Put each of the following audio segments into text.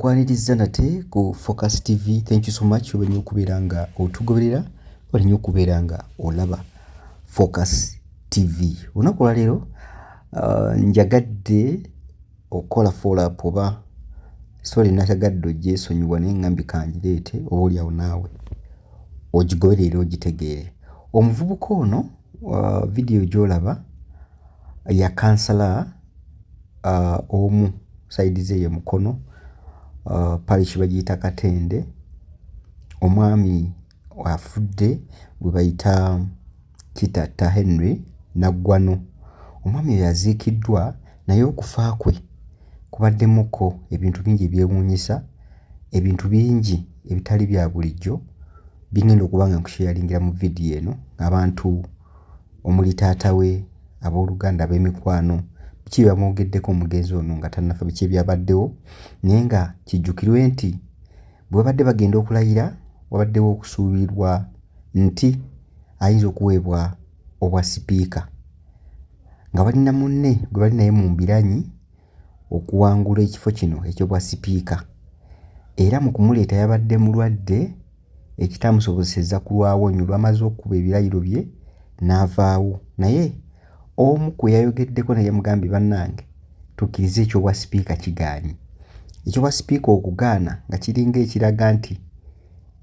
Nkwaniriza nate ku Focus TV. Thank you so much when you kuberanga otugoberera when you kuberanga olaba Focus TV. Unakola lero njagadde okola follow up oba story natagadde ogyesonyiwa n'engambi kanjireete oli awo naawe ogigoberere ogitegeere. Omuvubuka ono video gy'olaba ya kansala omu side ze ye mukono parish bagiyita Katende, omwami afudde gwe bayita Kitata Henry Naggwano. Omwami oyo yaziikiddwa naye okufa kwe kubaddemuko ebintu bingi ebyewuunyisa, ebintu bingi ebitali bya bulijjo bingenda okuba nga nkusharingira mu video eno. Abantu omuli taata we, abooluganda, ab'emikwano, biki bamwogeddeko omugenzi ono nga tannafa, biki ebyabaddewo, naye nga kijjukirwe nti bwe babadde bagenda okulayira wabaddewo okusuubirwa nti ayinza okuweebwa obwa sipiika nga balina munne gwe bali naye mu mbiranyi okuwangula ekifo kino eky'obwa sipiika. Era mu kumuleeta yabadde mulwadde ekitamusobozesezza kulwawo nnyo, lwamaze okukuba ebirayiro bye n'avaawo. Naye omu kwe yayogeddeko naye mugambye bannange tukkirize eky'obwa sipiika kigaanyi. Eky'obwa sipiika okugaana nga kiringa ekiraga nti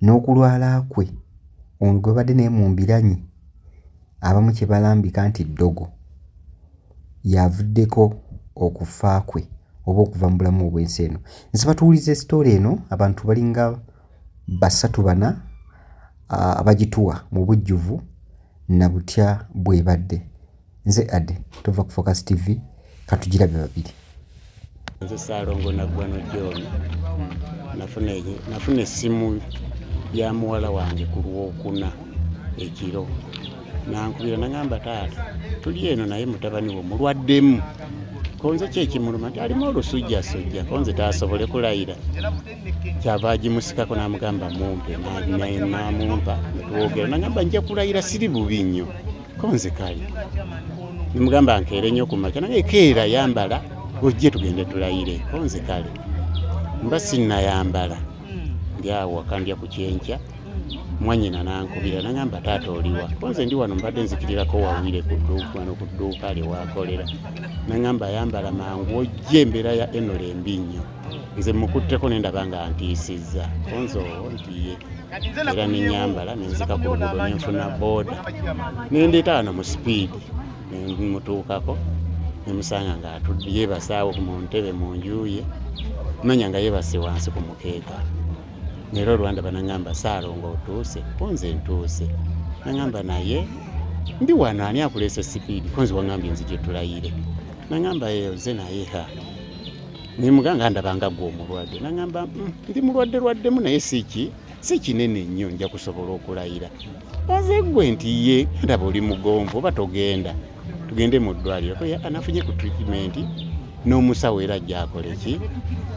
n'okulwala kwe ono gwe badde naye mu mbiranyi abamu kye balambika nti ddogo yavuddeko okufa kwe oba okuva mu bulamu obw'ensi eno. Nze batuwuliza story eno abantu balinga 3-4 abagituwa mu bujjuvu na butya bwebadde. Nze Ade tova ku Focus TV katugirabe babiri. Nze Saalongo Naggwano John nafuna essimu ya muwala wange ku Lwokuna ekiro, nankubira nagamba taata tuli eno naye mutabani wo mulwaddemu, konze kyekimuluma nti alimu olusujjasujja, konze taasobole kulayira. Kyava agimusikako n'amugamba mumpe, namumpa netwogera, nagamba nja kulayira siri bubi nnyo, konze kale nimugamba nkeere nnyo kumakya, naye keera yambala ojje tugende tulayire, konze kale mba sinnayambala. Ndi awo wakandya ku kyenkya mwanyina nankubira nagamba taata oliwa, konze ndi wano mbadde nzikirirako wawire ku dduuka lyewakolera. Nagamba yambala mangu ojje, embeera ya Enole embi nnyo, nze mukutteko nendaba nga ntiisizza, konze ontiye. Era nenyambala nenzika ku luguudo nenfuna booda nendeeta wano mu sipiidi nemutuukako nemusanga nga yeebasaawo mu ntebe mu njuye, manya nga yeebase wansi ku mukeeka. Nero olwandaba nagamba Saalongo otuuse, konze ntuuse. Nagamba naye ndi wano ani akuleese sipiidi, konze wangambye nzije tulayire. Nagamba ze naye nemuganga ndabanga gwe omulwadde. Nagamba ndi mulwadde naye si kinene nnyo nja kusobola okulayira. Aze gwe nti ye ndaba oli mugonvu oba togenda tugende mu ddwaliro. Anafunye ku treatment n'omusawo era ajja akole ki,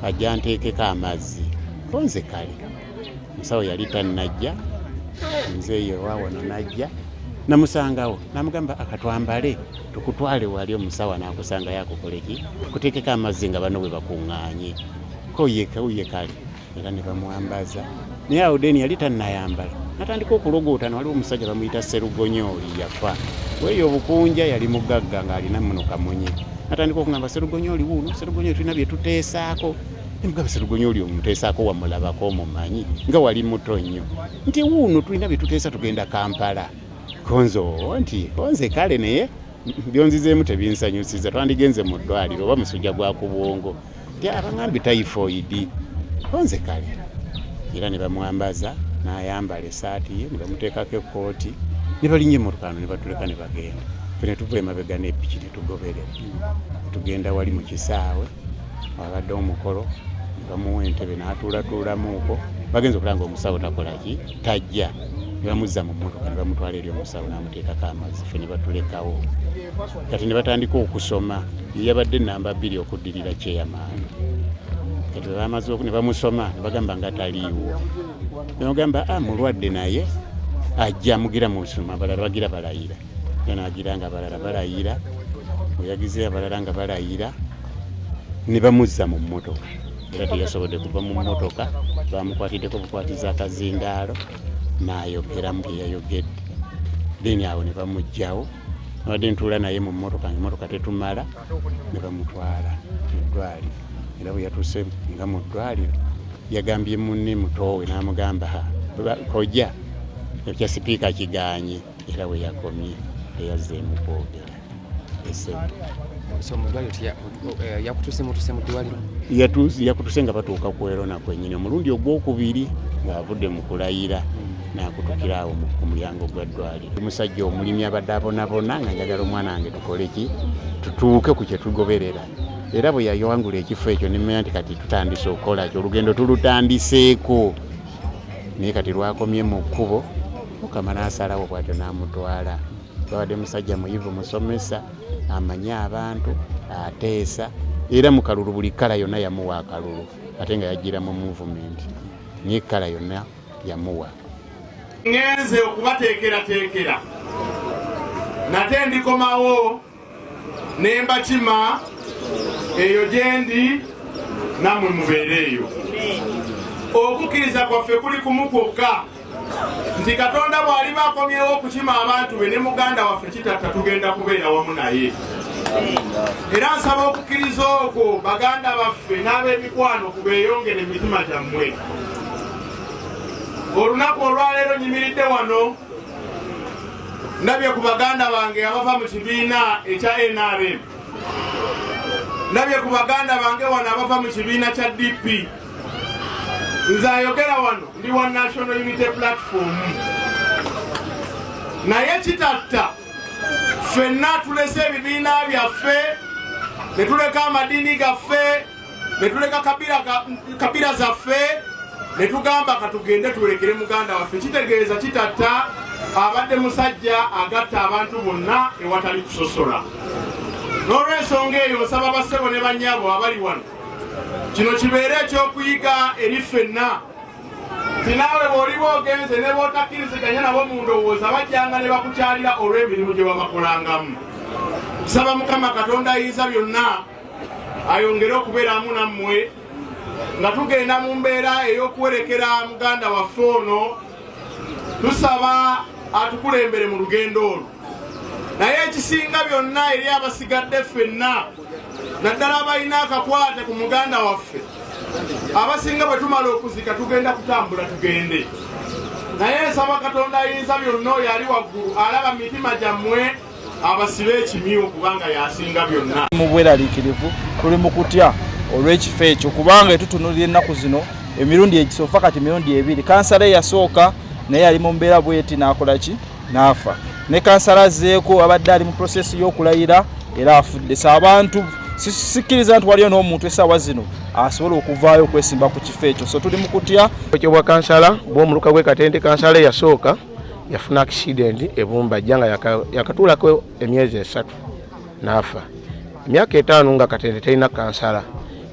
ajja nteekeko amazzi, konze kale. Omusawo yali tannajja, nze ye waawano najja namusangawo namugamba akatwambale tukutwale wali omusawo n'akusanga yakukole ki, tukuteekeko amazzi nga bano bwe bakuŋŋaanye koye kale. Era ne bamwambaza naye awo deni yali tannayambala, natandika okulogootana. Waliwo omusajja bamuyita Sserugonyooli yafa, weeyo obukunja yali mugagga ng'alina muno kamunye. Natandika okugamba Sserugonyooli wuuno, Sserugonyooli tulina bye tuteesaako. Nemugamba Sserugonyooli omuteesaako wamulabako omumanyi nga wali muto nnyo, nti wuuno tulina bye tuteesa tugenda Kampala. Konzo nti konze kale naye byonzizeemu tebinsanyusiza, twandigenze mu ddwaliro oba musujja gwa ku bwongo nti abangambye typhoid, konze kale. Era ne bamwambaza n'ayambala essaati ye, ne bamuteekako ekkooti, ne balinnya emmotokano ne batuleka ne bagenda. Fe ne tuva emabega n'eppiki ne tugoberera tugenda wali mu kisaawe wabadde omukolo, ne bamuwa entebe n'atuulatuulamuuko. Bagenza okulanga omusawo takola ki, tajja. Ne bamuzza mu mmotoka ne bamutwala eri omusawo n'amuteekako amazzi, fe ne batulekawo. Kati ne batandika okusoma, ye yabadde nnamba 2 okuddirira chairman. Kati bamaze ne bamusoma ne bagamba nga taliiwo. Ne bagamba mulwadde naye ajja mugira mu lusoma, abalala bagira balayira. N'agira nga abalala balayira, oyagize abalala nga balayira, ne bamuzza mu mmotoka. era teyasobodde kuva mu mmotoka, bamukwatiddeko bukwatiza akazindaalo n'ayogera mu bye yayogedde. Then awo ne bamugjawo, nabadde ntuula naye mu mmotoka, emmotoka tetumala, ne bamutwala mu ddwaliro. Era bwe yatuuse nga mu ddwaliro yagambye munne mutoowe n'amugamba kojja ekya sipiika kiganye, era we yakomye teyazzeemu kwogera. Yakutuse mu ddwaliro? Yakutuse nga batuuka ku Erona kwennyini omulundi ogwokubiri ng'avudde mu kulayira n'akutukira awo ku mulyango gwa ddwaliro. Omusajja omulimi abadde abonabona nga njagala omwana wange tukole ki, tutuuke ku kye tugoberera. Era bwe yayawangula ekifo ekyo nemanya nti kati tutandise okukola kyo, olugendo tulutandiseeko. Naye kati lwakomye mu kkubo, Mukama n'asalawo bw'atyo n'amutwala. Babadde musajja muyivu, musomesa, amanyi abantu, ateesa, era mu kalulu buli kala yonna yamuwa akalulu, ate nga yagira mu movement, naye kala yonna yamuwa. Ngenze okubateekerateekera nate ndikomawo ne mbakima eyo gyendi nammwe mubeereeyo. Okukkiriza kwaffe kuli kumu kwokka, nti Katonda bw'aliba akomyewo okukima abantu be ne muganda waffe Kitatta tugenda kubeera wamu naye. Era nsaba okukkiriza okwo baganda baffe n'ab'emikwano kubeeyongere emitima gyammwe. Olunaku olwaleero nyimiridde wano ndabye ku baganda bange abava mu kibiina ekya NRM, ndabye ku baganda bange wano abava mu kibiina kya DP. Nze ayogera wano ndi wa National Unity Platform. Naye Kitatta ffenna tulese ebibiina byaffe, ne tuleka amadiini gaffe, ne tuleka kabira zaffe, ne tugamba katugende tulekere muganda waffe. Kitegeeza Kitatta abadde musajja agatta abantu bonna ewatali kusosola. N'olw'ensonga eyo nsaba bassebo ne bannyabo abali wano, kino kibeere ekyokuyiga eri ffenna. Ti naawe bw'oliba ogenze ne b'otakkiriziganya nabo mu ndowooza bajjanga ne bakukyalira olw'emirimu gye babakolangamu. Nsaba Mukama Katonda ayinza byonna ayongere okubeeramu nammwe nga tugenda mu mbeera ey'okuwerekera muganda waffe ono. Tusaba atukulembere mu lugendo olwo. Naye ekisinga byonna eri abasigadde ffenna, naddala abalina akakwate ku muganda waffe, abasinga bwe tumala okuzika tugenda kutambula tugende. Naye nsaba Katonda ayinza byonna oyo ali waggulu alaba mitima gyammwe abasibe ekimyu kubanga yasinga byonna. Mu bweraliikirivu tuli mu kutya olw'ekifo ekyo kubanga tutunulira ennaku zino emirundi egisooka kati mirundi ebiri. Kansala eyasooka naye ali mu mbeera bweti n'akola ki, n'afa. Ne kansala azzeeko abadde ali mu prosesi y'okulayira era afudde. So abantu sikkiriza nti waliyo n'omuntu essaawa zino asobola okuvaayo okwesimba ku kifo ekyo. So tuli mu kutya bwa kansala bw'omuluka gw'e Katende. Kansala eyasooka yafuna accident ebumbajja nga yakatuulako emyezi 3 n'afa. Emyaka 5 nga Katende terina kansala,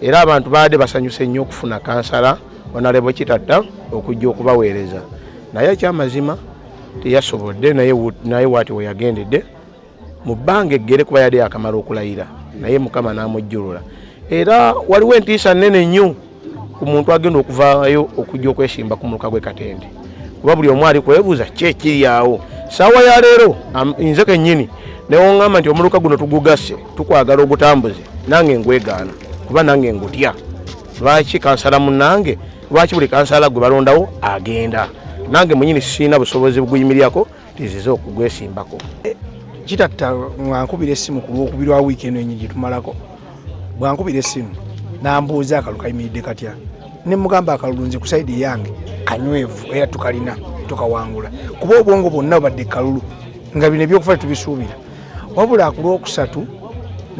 era abantu baadde basanyuse nnyo okufuna kansala Honorable Kitatta okujja okubaweereza. Naye ekyamazima teyasobodde, naye waati we yagendedde mu bbanga eggere kuba yadde yakamala okulayira, naye Mukama n'amujjulula. Era waliwo entiisa nnene nnyo ku muntu agenda okuvaayo okujja okwesimba ku muluka gw'e Katende, kuba buli omu ali kwebuuza ki ekiri awo. Saawa ya leero nze kennyini newoŋŋamba nti omuluka guno tugugasse, tukwagala ogutambuze, nange ngwegaana kuba nange ngutya. Lwaki kansala munnange, lwaki buli kansala gwe balondawo agenda? Nange mwenyini sina busobozi buguyimiryako tizize okugwesimbako. Kitatta mwankubira essimu ku lwokubiri wa wiikendi enyo gye tumalako, bwankubira essimu n'ambuuza akalulu kayimiridde katya, ne mugamba akalulu nze ku sayidi yange kanywevu era tukalina tukawangula, kuba obwongo bwonna bubadde kalulu nga bino ebyokufa tubisuubira. Wabula ku lwokusatu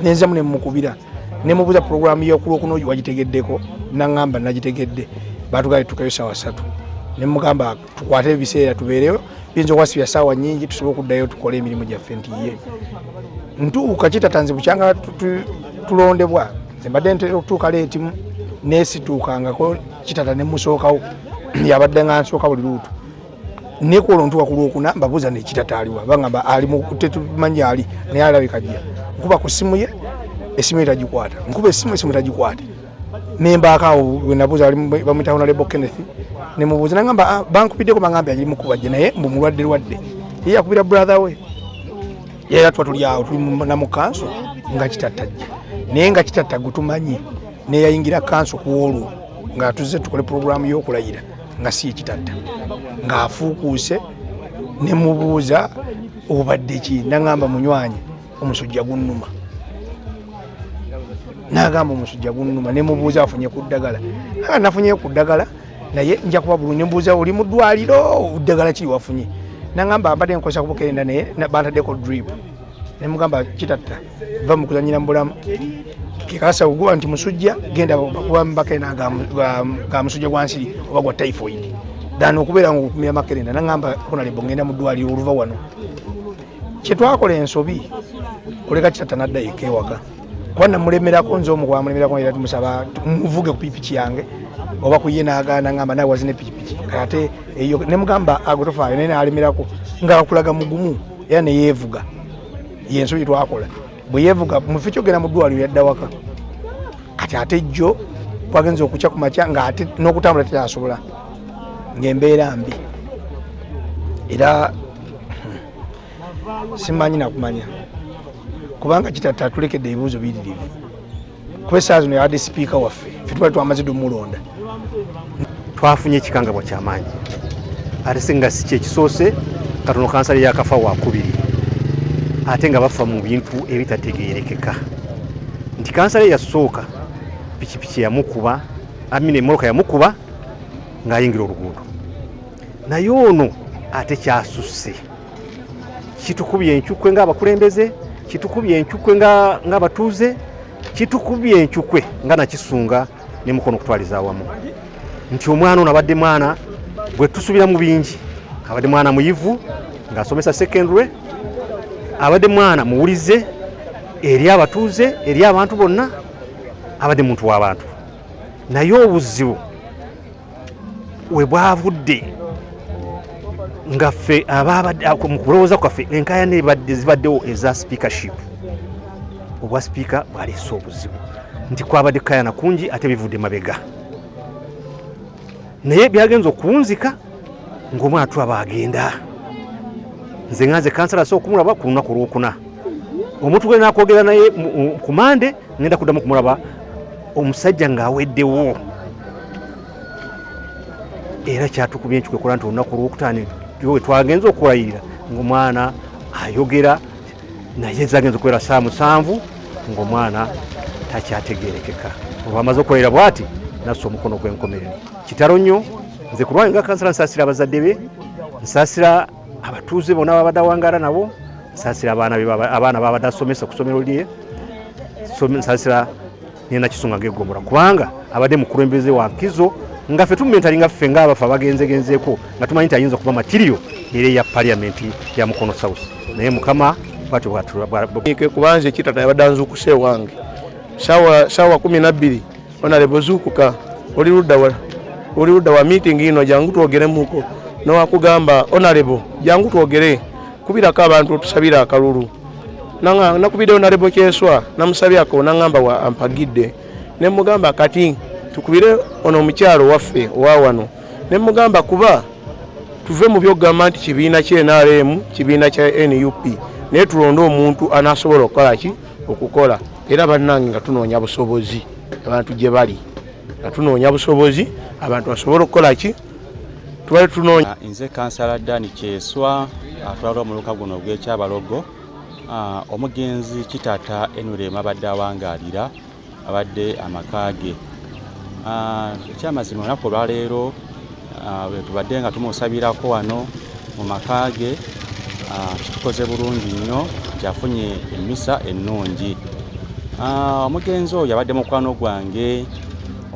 nenzamu ne mukubira ne mubuuza puroguramu y'okulwokuna wagitegeddeko, n'aŋŋamba nagitegedde, baatugaye tukayo ssaawa 3. Ne mugamba tukwate ebiseera tubeereyo, biyinza okwasibya ssaawa nnyingi tusobole okuddayo tukole emirimu gyaffe. Nti ye ntuuka Kitatta nze bukyanga tulondebwa, nze mbadde ntera okutuuka leeti neesituukangako Kitatta ne musookawo yabadde nga nsooka buli luutu. Naye ku olwo ntuuka ku lwokuna mbabuuza ne Kitatta aliwa, bangamba ali tetumanyi ali, naye alabika ajja. Nkuba ku ssimu ye, essimu etagikwata, nkuba essimu etagikwata. memba akawo wenabuuza bamuyita Honorable Kenneth ne mubuuza nangamba bankupiddeko bangambye ali mukubajje naye mbu mulwadde ye yakubira brother we ye yatwa tuli awo tuli na mu kanso nga kitattajje naye nga kitatta gutumanyi ne yayingira kanso kuwolu nga tuzze tukole program y'okulayira nga si kitatta nga afuukuuse ne mubuuza obadde ki nangamba munywanyi omusujja gunnuma nagamba omusujja gunnuma ne mubuuza afunye ku ddagala nga nafunye ku ddagala naye nja kuba bulungi mbuuza oli mu ddwaliro ddagala ki wafunye nangamba mbadde nkozesa kubukerenda naye bantaddeko drip ne mugamba kitatta va mu kuzanyira mu bulamu kikasa uguwa nti musujja genda kuba mbakena ga musujja gwa nsiri oba gwa typhoid dano okubeera ngukumira makerenda nangamba Honorable ngenda mu ddwaliro oluva wano kyetwakola ensobi kuleka kitatta nadda ekewaka kwana mulemerako nzo omukwa mulemerako era tumusaba muvuge ku pikipiki yange oba kuye nagaana ngamba nawe wazine pikipiki kate eyo ne mugamba agotofa nene alimirako nga akulaga mugumu era ne yevuga yenso yitwakola bwe yevuga muficho gena mu ddwaliro yadda waka kati ate jjo twagenza okucha ku makya nga ate n'okutambula tekyasobola ng'embeera mbi era simanyi nakumanya kubanga kitatta tulekedde ebibuuzo biririvu kwesaazi zino yabadde sipiika waffe ffe twali twamaze dumulonda twafunye ekikangabwa ky'amaanyi ate singa si kyekisoose katono kansala yakafa wakubiri ate nga bafa mu bintu ebitategeerekeka nti kansala yasooka pikipiki yamukuba amine emmotoka yamukuba ng'ayingira oluguudo naye ono ate kyasusse kitukubye enkyukwe ng'abakulembeze kitukubye enkyukwe ng'abatuuze kitukubye enkyukwe nga nakisunga ne mukono okutwaliza awamu nti omwana ono abadde mwana bwe tusubira mu bingi abadde mwana muyivu ng'asomesa secondary abadde mwana muwulize eri abatuuze eri abantu bonna abadde muntu w'abantu naye obuzibu we bwavudde nga ffe mu kulowooza kwaffe enkaayana zibaddewo eza speakership obwa sipiika bwaleese obuzibu nti kwabadde kayana kungi ate bivudde mabega naye byagenza okuwunzika ng'omwana tulaba agenda nze nganze kansala asobola okumulaba ku lunaku olwokuna omuntu gwe nakwogera naye ku mande ngenda kuddamu kumulaba omusajja ng'aweddewo era kyatukubye enkikwekola nti olunaku olwokutaano we twagenza okulayirira ng'omwana ayogera naye zagenza okubeera saa 7 ng'omwana takyategeerekeka olwo amaze okulayira bw'ati nassa omukono gw'enkomerero kitalo nnyo nze ku lwange nga kansala nsaasira abazadde be nsaasira abatuuze bonna babadde awangaala nabo nsaasira abaana babadde asomesa ku ssomero lye nsaasira nina kisunga ng'eggomola kubanga abadde mukulembeze wa nkizo nga ffe tumentali nga ffe ng'abafe abagenzegenzeeko nga tumanyi nti ayinza okuba makiriyo era eya paliamenti ya Mukono South naye mukama bwatyo kubanze kitata yabadde anzuukuse ewange saawa 12 Honorable Zuukuka oli ludda wa meeting ino jangu twogeremuko nowakugamba Honorable jangu twogere kubirako abantu otusabira akalulu nakubidde Honorable Kyeswa namusabyako nangamba wa ampagidde ne mugamba kati tukubire ono omukyalo waffe owawano ne mugamba kuba tuve mu byogamba nti kibiina kye NRM kibiina kya NUP naye tulonde omuntu anasobola okukola era bannange nga tunoonya busobozi abantu gye bali nga tunoonya busobozi abantu basobola okukola ki tubale tunoonya nze kansala Dani Kyeswa atwala omuluka guno gw'ekyabalogo omugenzi kitata NRM abadde awangaalira abadde amakage ekyamazima olunaku olwaleero tubadde nga tumusabirako wano mu makage kitukoze bulungi nnyo kyafunye emmisa ennungi omugenzi oyo abadde mukwano gwange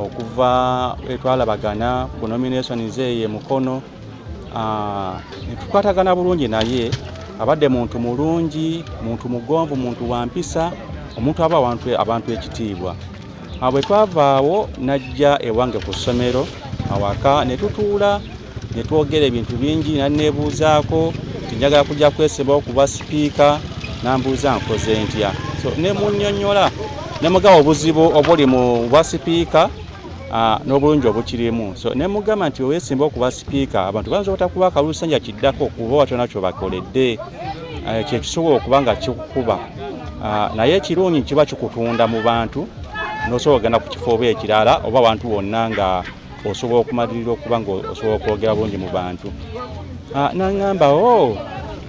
okuva etwalabagana ku nominations eye Mukono netukwatagana bulungi naye abadde muntu mulungi muntu mugonvu muntu wampisa omuntu aba abantu ekitiibwa bwe twavaawo najja ewange ku ssomero awaka ne tutuula ne twogera ebintu bingi naneebuuzaako tinjagala kujja kwesiba okuba sipiika nambuuza nkoze ntya so ne munnyonnyola ne mugaba obuzibu obuli mu bwa sipiika n'obulungi obukirimu. So ne mugamba nti oweesimba okuba sipiika abantu banza otakuba akalulu ssanja kiddako okuba watona kyo bakoledde kye kisobola okuba nga kikukuba naye ekirungi kiba kikutunda mu bantu n'osobola okugenda ku kifo oba ekirala oba abantu bonna nga osobola okumalirira okuba nga osobola okwogera bulungi mu bantu. N'aŋŋamba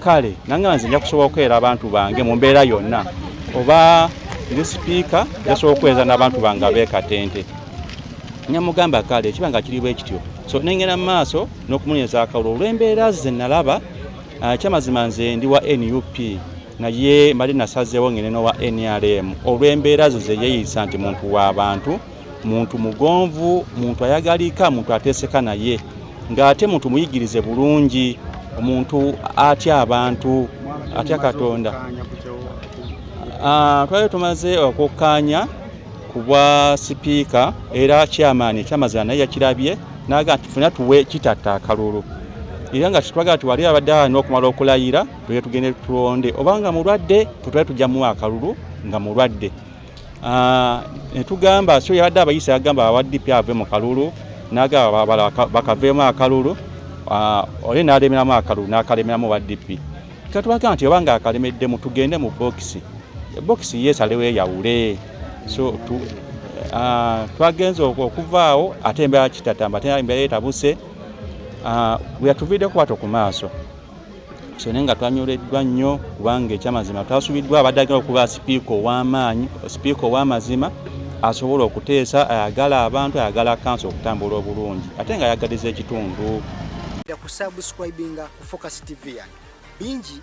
kale nangamba nze nja kusobola okukolera abantu bange mu mbeera yonna oba ndi sipiika yasobola okuweereza n'abantu bange abeekatente. Nyamugamba kale ekiba nga kiri bwe kityo. So nengera mu maaso n'okumunyeza akalulu olw'embeera ze nalaba kyamazima nze ndi wa NUP naye mbadde nasazeewo ngene n'owa NRM olw'embeera ze yeeyisa nti muntu w'abantu, muntu mugonvu, muntu ayagalika, muntu ateeseka naye ng'ate muntu muyigirize bulungi, omuntu atya abantu, atya Katonda. Twali tumaze okukkaanya ku bwa sipiika era chairman ekyamazima naye yakirabye n'agamba nti ffenna tuwe kitatta akalulu. Era nga kitwagala tiwali abadde n'okumala okulayira tugende tulonde obanga mulwadde tutwale tujjamu akalulu nga mulwadde. Ne tugamba so yabadde abayisa yagamba awaddipi ave mu kalulu n'agamba abala bakaveemu akalulu oli n'alemeramu akalulu n'akalemeramu waddipi. Katubagamba nti obanga akalemeddemu tugende mu bokisi. Bokisi yeesalewo eyawule. So twagenze okuvaawo ate embeera kitatamba ate embeera yetabuse bweyatuviidde kubato ku maaso. So naye nga twanyuleddwa nnyo kubanga ekyamazima twasubiddwa abadde agenda okuba sipiika ow'amaanyi, sipiika ow'amazima asobola okuteesa, ayagala abantu, ayagala kanso okutambula obulungi ate nga ayagaliza ekitundu. Kusubscribinga ku Focus TV yange bingi